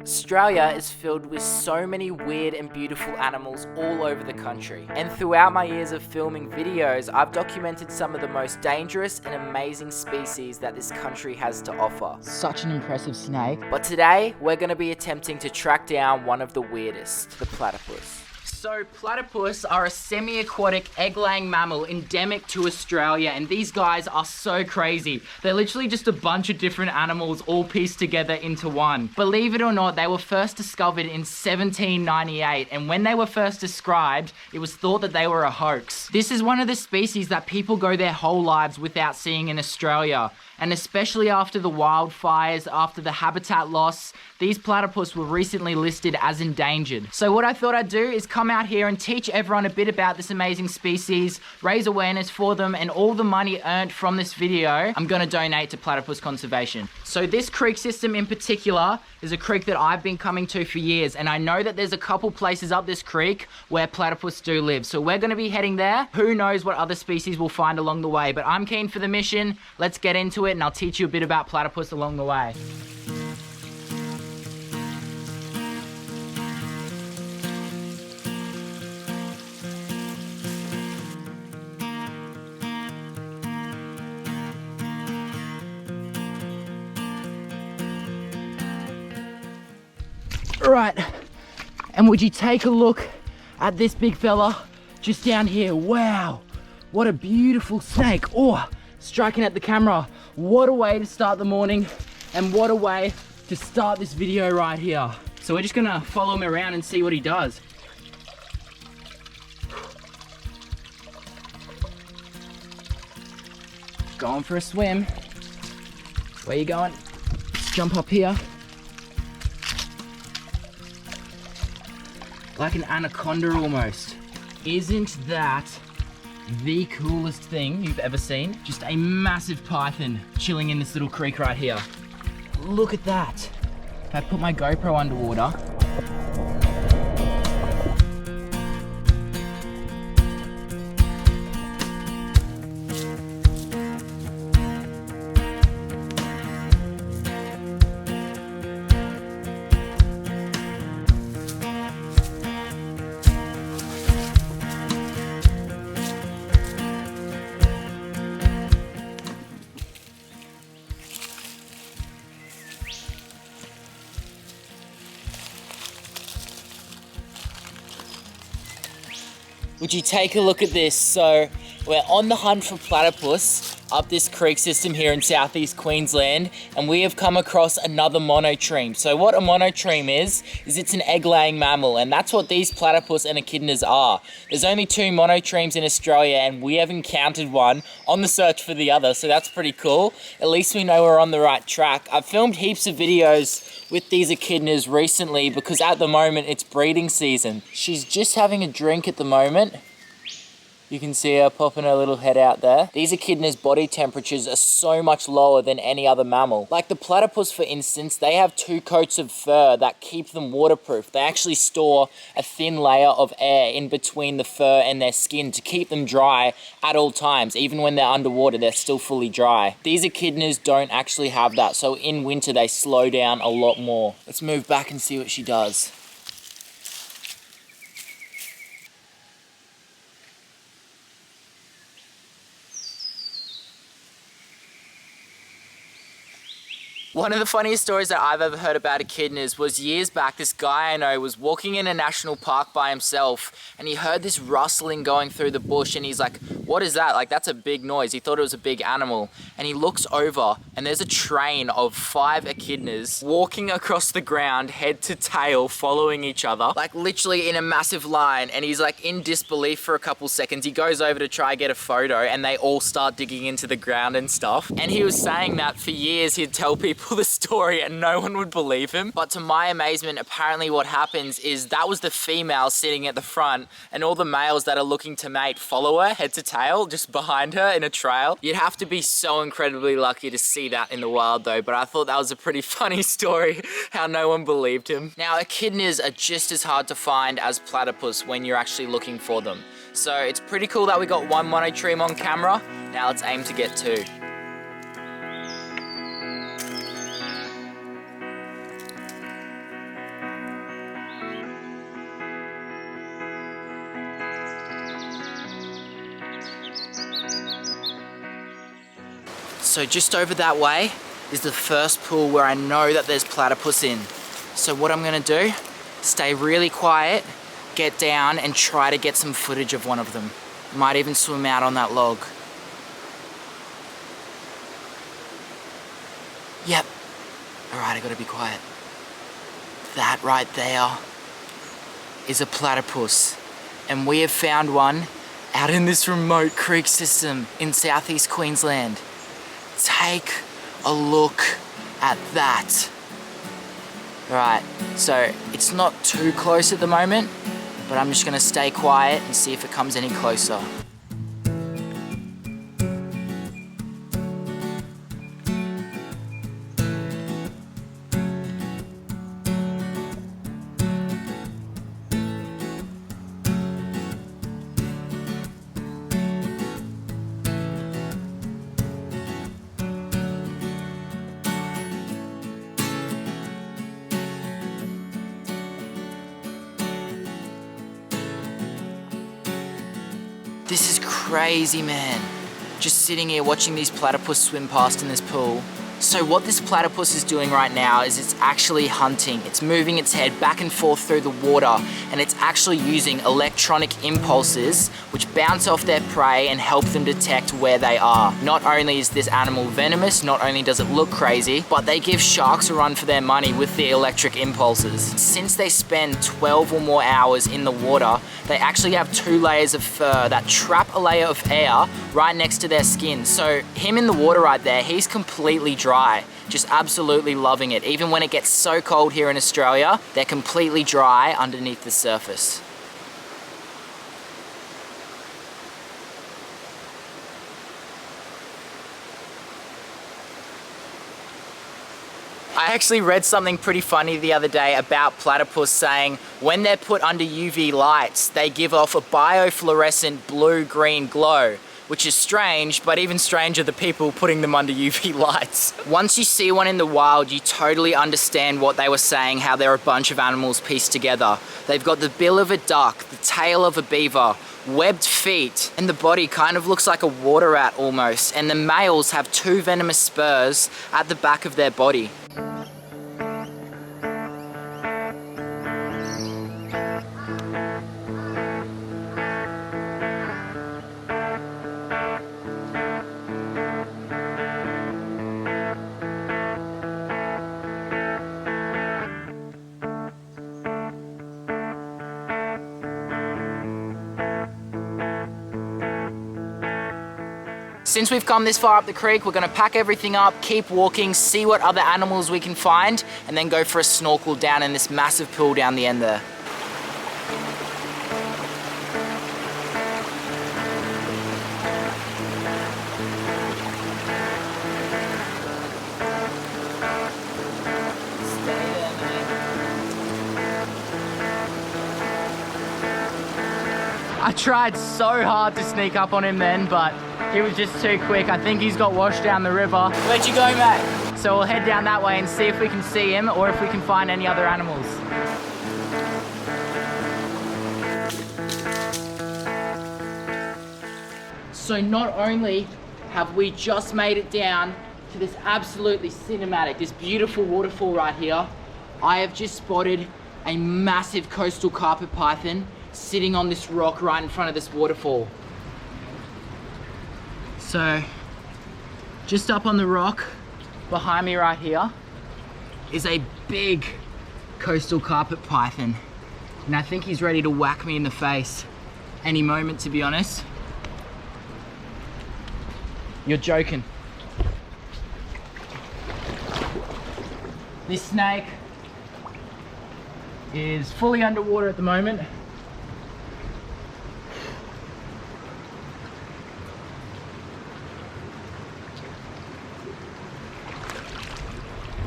Australia is filled with so many weird and beautiful animals all over the country. And throughout my years of filming videos, I've documented some of the most dangerous and amazing species that this country has to offer. Such an impressive snake. But today, we're going to be attempting to track down one of the weirdest, the platypus. So platypus are a semi-aquatic egg-laying mammal endemic to Australia, and these guys are so crazy. They're literally just a bunch of different animals all pieced together into one. Believe it or not, they were first discovered in 1798, and when they were first described, it was thought that they were a hoax. This is one of the species that people go their whole lives without seeing in Australia. And especially after the wildfires, after the habitat loss, these platypus were recently listed as endangered. So what I thought I'd do is come out here and teach everyone a bit about this amazing species, raise awareness for them, and all the money earned from this video, I'm gonna donate to platypus conservation. So this creek system in particular is a creek that I've been coming to for years, and I know that there's a couple places up this creek where platypus do live. So we're gonna be heading there. Who knows what other species we'll find along the way, but I'm keen for the mission. Let's get into it and I'll teach you a bit about platypus along the way. Right, and would you take a look at this big fella just down here? Wow, what a beautiful snake. Oh, striking at the camera. What a way to start the morning, and what a way to start this video right here. So we're just gonna follow him around and see what he does. Going for a swim. Where you going? Let's jump up here. Like an anaconda almost. Isn't that the coolest thing you've ever seen? Just a massive python chilling in this little creek right here. Look at that. If I put my GoPro underwater, would you take a look at this? So we're on the hunt for platypus up this creek system here in southeast Queensland, and we have come across another monotreme. So what a monotreme is it's an egg-laying mammal, and that's what these platypus and echidnas are. There's only 2 monotremes in Australia, and we have encountered one on the search for the other, so that's pretty cool. At least we know we're on the right track. I've filmed heaps of videos with these echidnas recently because at the moment it's breeding season. She's just having a drink at the moment. You can see her popping her little head out there. These echidnas' body temperatures are so much lower than any other mammal. Like the platypus, for instance, they have 2 coats of fur that keep them waterproof. They actually store a thin layer of air in between the fur and their skin to keep them dry at all times. Even when they're underwater, they're still fully dry. These echidnas don't actually have that, so in winter they slow down a lot more. Let's move back and see what she does. One of the funniest stories that I've ever heard about echidnas was years back. This guy I know was walking in a national park by himself, and he heard this rustling going through the bush, and he's like, what is that? Like, that's a big noise. He thought it was a big animal, and he looks over and there's a train of 5 echidnas walking across the ground head to tail, following each other, like literally in a massive line. And he's like in disbelief for a couple seconds. He goes over to try and get a photo, and they all start digging into the ground and stuff. And he was saying that for years he'd tell people the story and no one would believe him. But to my amazement, apparently what happens is that was the female sitting at the front, and all the males that are looking to mate follow her head to tail just behind her in a trail. You'd have to be so incredibly lucky to see that in the wild though, but I thought that was a pretty funny story how no one believed him. Now echidnas are just as hard to find as platypus when you're actually looking for them. So it's pretty cool that we got 1 monotreme on camera. Now let's aim to get 2. So just over that way is the first pool where I know that there's platypus in. So what I'm gonna do, stay really quiet, get down and try to get some footage of one of them. Might even swim out on that log. Yep. All right, I gotta be quiet. That right there is a platypus. And we have found one out in this remote creek system in southeast Queensland. Take a look at that. All right, so it's not too close at the moment, but I'm just gonna stay quiet and see if it comes any closer. This is crazy, man. Just sitting here watching these platypus swim past in this pool. So what this platypus is doing right now is it's actually hunting. It's moving its head back and forth through the water, and it's actually using electronic impulses which bounce off their prey and help them detect where they are. Not only is this animal venomous, not only does it look crazy, but they give sharks a run for their money with the electric impulses. Since they spend 12 or more hours in the water, they actually have 2 layers of fur that trap a layer of air right next to their skin. So him in the water right there, he's completely dry, just absolutely loving it. Even when it gets so cold here in Australia, they're completely dry underneath the surface. I actually read something pretty funny the other day about platypus saying when they're put under UV lights, they give off a biofluorescent blue-green glow, which is strange, but even stranger the people putting them under UV lights. Once you see one in the wild, you totally understand what they were saying, how they're a bunch of animals pieced together. They've got the bill of a duck, the tail of a beaver, webbed feet, and the body kind of looks like a water rat almost, and the males have 2 venomous spurs at the back of their body. Since we've come this far up the creek, we're gonna pack everything up, keep walking, see what other animals we can find, and then go for a snorkel down in this massive pool down the end there. I tried so hard to sneak up on him then, but he was just too quick. I think he's got washed down the river. Where'd you go, mate? So we'll head down that way and see if we can see him or if we can find any other animals. So not only have we just made it down to this absolutely cinematic, this beautiful waterfall right here, I have just spotted a massive coastal carpet python sitting on this rock right in front of this waterfall. So, just up on the rock behind me right here is a big coastal carpet python. And I think he's ready to whack me in the face any moment, to be honest. You're joking. This snake is fully underwater at the moment.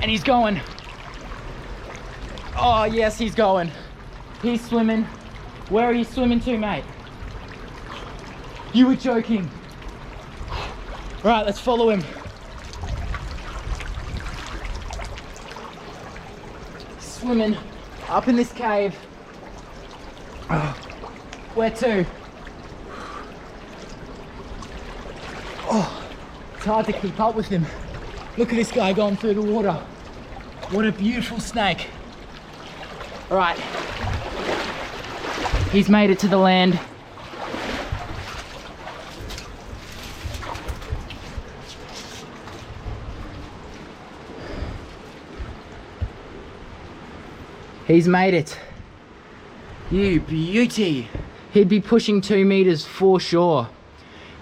And he's going. Oh yes, he's going. He's swimming. Where are you swimming to, mate? You were joking. Right, let's follow him. Swimming up in this cave. Where to? Oh, It's hard to keep up with him. Look at this guy going through the water. What a beautiful snake. All right, he's made it to the land. He's made it. You beauty. He'd be pushing 2 meters for sure.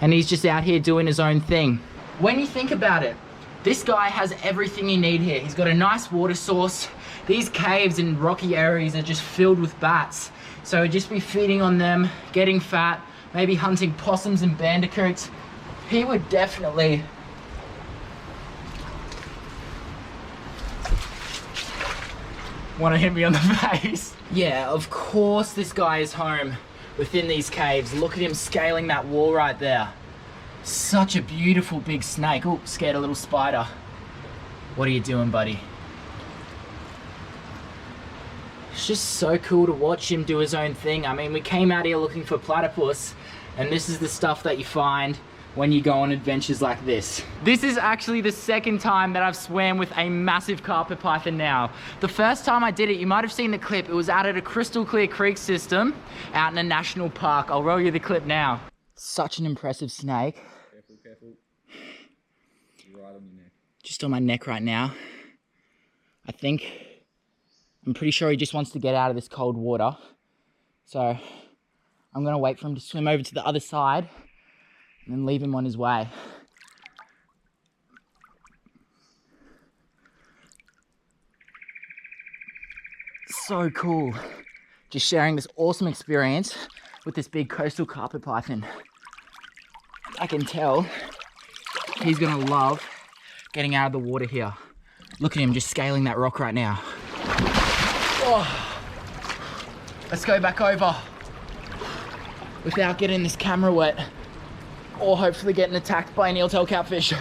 And he's just out here doing his own thing. When you think about it, this guy has everything you need here. He's got a nice water source. These caves and rocky areas are just filled with bats. So he'd just be feeding on them, getting fat, maybe hunting possums and bandicoots. He would definitely want to hit me on the face. Yeah, of course this guy is home within these caves. Look at him scaling that wall right there. Such a beautiful big snake. Oh, scared a little spider. What are you doing, buddy? It's just so cool to watch him do his own thing. I mean, we came out here looking for platypus, and this is the stuff that you find when you go on adventures like this. This is actually the second time that I've swam with a massive carpet python now. The first time I did it, you might have seen the clip. It was out at a crystal clear creek system out in a national park. I'll roll you the clip now. Such an impressive snake. Careful, careful. Right on your neck. Just on my neck right now. I'm pretty sure he just wants to get out of this cold water. So I'm gonna wait for him to swim over to the other side and then leave him on his way. So cool. Just sharing this awesome experience with this big coastal carpet python. I can tell he's gonna love getting out of the water here. Look at him just scaling that rock right now. Oh, let's go back over without getting this camera wet or hopefully getting attacked by an eeltail catfish.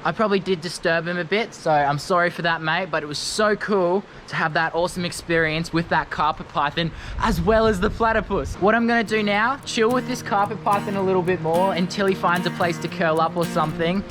I probably did disturb him a bit, so I'm sorry for that, mate, but it was so cool to have that awesome experience with that carpet python as well as the platypus. What I'm gonna do now, chill with this carpet python a little bit more until he finds a place to curl up or something.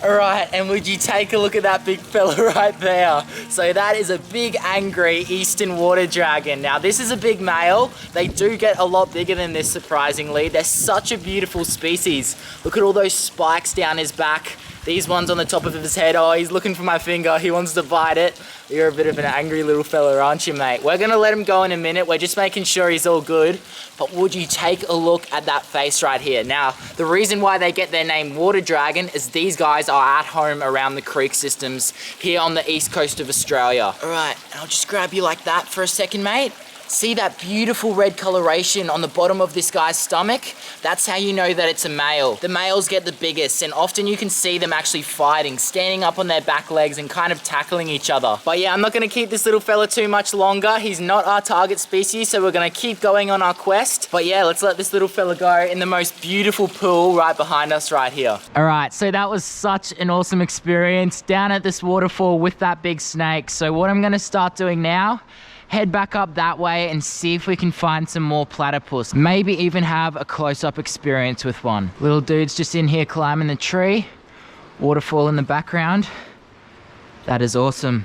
All right, and would you take a look at that big fella right there? So that is a big angry eastern water dragon. Now this is a big male. They do get a lot bigger than this, surprisingly. They're such a beautiful species. Look at all those spikes down his back. These ones on the top of his head. Oh, he's looking for my finger. He wants to bite it. You're a bit of an angry little fella, aren't you, mate? We're gonna let him go in a minute. We're just making sure he's all good. But would you take a look at that face right here? Now, the reason why they get their name water dragon is these guys are at home around the creek systems here on the east coast of Australia. All right, and I'll just grab you like that for a second, mate. See that beautiful red coloration on the bottom of this guy's stomach? That's how you know that it's a male. The males get the biggest, and often you can see them actually fighting, standing up on their back legs and kind of tackling each other. But yeah, I'm not gonna keep this little fella too much longer. He's not our target species, so we're gonna keep going on our quest. But yeah, let's let this little fella go in the most beautiful pool right behind us right here. All right, so that was such an awesome experience down at this waterfall with that big snake. So what I'm gonna start doing now, head back up that way and see if we can find some more platypus. Maybe even have a close-up experience with one. Little dude's just in here climbing the tree. Waterfall in the background. That is awesome.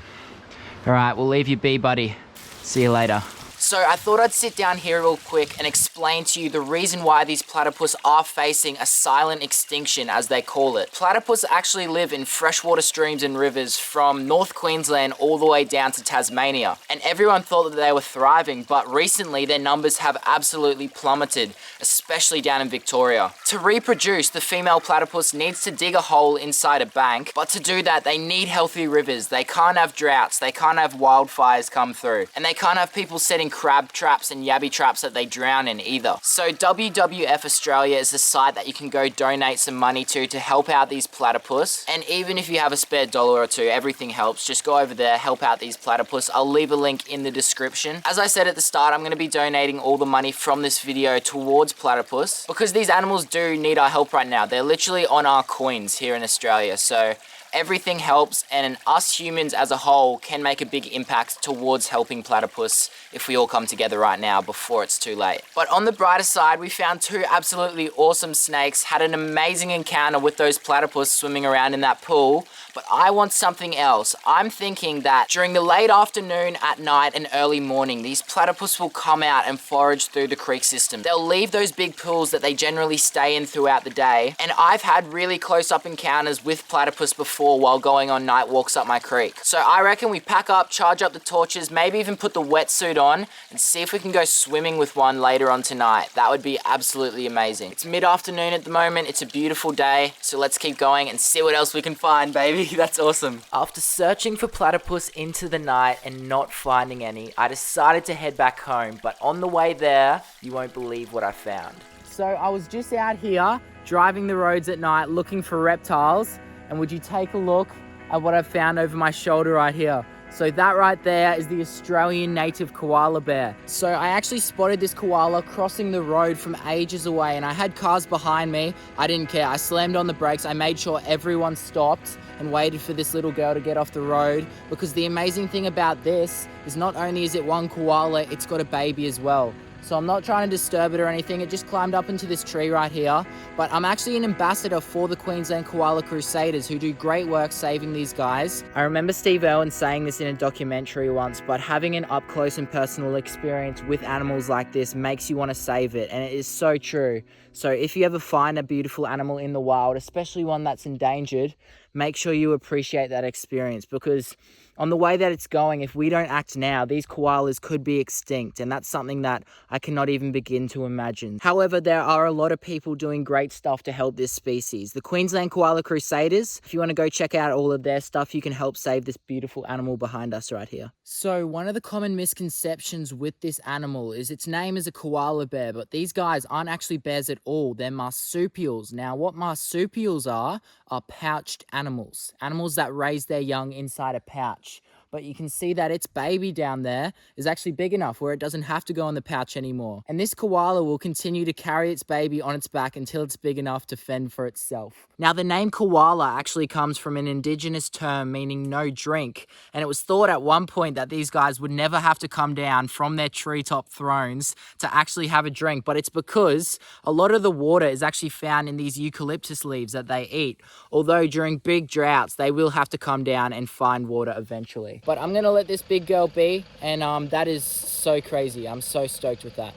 All right, we'll leave you be, buddy. See you later. So I thought I'd sit down here real quick and explain to you the reason why these platypus are facing a silent extinction, as they call it. Platypus actually live in freshwater streams and rivers from North Queensland all the way down to Tasmania. And everyone thought that they were thriving, but recently their numbers have absolutely plummeted, especially down in Victoria. To reproduce, the female platypus needs to dig a hole inside a bank, but to do that they need healthy rivers. They can't have droughts, they can't have wildfires come through, and they can't have people setting crab traps and yabby traps that they drown in either. So WWF Australia is the site that you can go donate some money to help out these platypus. And even if you have a spare dollar or two, everything helps. Just go over there, help out these platypus. I'll leave a link in the description. As I said at the start, I'm going to be donating all the money from this video towards platypus because these animals do need our help right now. They're literally on our coins here in Australia. So everything helps, and us humans as a whole can make a big impact towards helping platypus if we all come together right now before it's too late. But on the brighter side, we found 2 absolutely awesome snakes, had an amazing encounter with those platypus swimming around in that pool, but I want something else. I'm thinking that during the late afternoon, at night, and early morning, these platypus will come out and forage through the creek system. They'll leave those big pools that they generally stay in throughout the day, and I've had really close-up encounters with platypus before while going on night walks up my creek. So I reckon we pack up, charge up the torches, maybe even put the wetsuit on, and see if we can go swimming with one later on tonight. That would be absolutely amazing. It's mid-afternoon at the moment, it's a beautiful day, so let's keep going and see what else we can find, baby. That's awesome. After searching for platypus into the night and not finding any, I decided to head back home, but on the way there, you won't believe what I found. So I was just out here driving the roads at night looking for reptiles, and would you take a look at what I've found over my shoulder right here? So that right there is the Australian native koala bear. So I actually spotted this koala crossing the road from ages away, and I had cars behind me. I didn't care. I slammed on the brakes. I made sure everyone stopped and waited for this little girl to get off the road, because the amazing thing about this is not only is it one koala, it's got a baby as well. So I'm not trying to disturb it or anything. It just climbed up into this tree right here. But I'm actually an ambassador for the Queensland Koala Crusaders, who do great work saving these guys. I remember Steve Irwin saying this in a documentary once, but having an up close and personal experience with animals like this makes you want to save it. And it is so true. So if you ever find a beautiful animal in the wild, especially one that's endangered, make sure you appreciate that experience, because on the way that it's going, if we don't act now, these koalas could be extinct, and that's something that I cannot even begin to imagine. However, there are a lot of people doing great stuff to help this species. The Queensland Koala Crusaders, if you want to go check out all of their stuff, you can help save this beautiful animal behind us right here. So one of the common misconceptions with this animal is its name is a koala bear, but these guys aren't actually bears at all. They're marsupials. Now, what marsupials are pouched animals. Animals that raise their young inside a pouch. But you can see that its baby down there is actually big enough where it doesn't have to go in the pouch anymore. And this koala will continue to carry its baby on its back until it's big enough to fend for itself. Now, the name koala actually comes from an indigenous term meaning no drink. And it was thought at one point that these guys would never have to come down from their treetop thrones to actually have a drink. But it's because a lot of the water is actually found in these eucalyptus leaves that they eat. Although during big droughts, they will have to come down and find water eventually. But I'm gonna let this big girl be, and that is so crazy. I'm so stoked with that.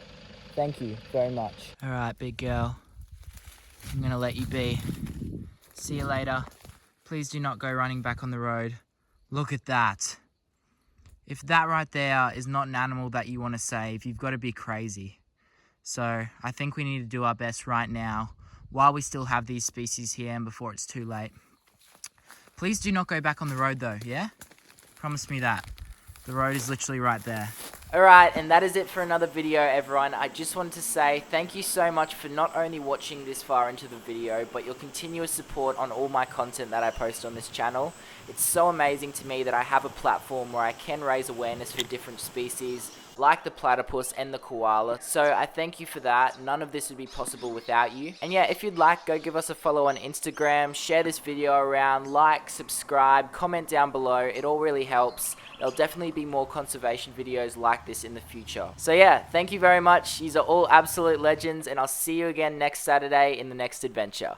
Thank you very much. All right, big girl. I'm gonna let you be. See you later. Please do not go running back on the road. Look at that. If that right there is not an animal that you want to save, you've got to be crazy. So I think we need to do our best right now while we still have these species here and before it's too late. Please do not go back on the road though, yeah? Promise me that. The road is literally right there. Alright, and that is it for another video, everyone. I just wanted to say thank you so much for not only watching this far into the video, but your continuous support on all my content that I post on this channel. It's so amazing to me that I have a platform where I can raise awareness for different species, like the platypus and the koala. So I thank you for that. None of this would be possible without you. And yeah, if you'd like, go give us a follow on Instagram, share this video around, like, subscribe, comment down below. It all really helps. There'll definitely be more conservation videos like this in the future. So yeah, thank you very much. These are all absolute legends, and I'll see you again next Saturday in the next adventure.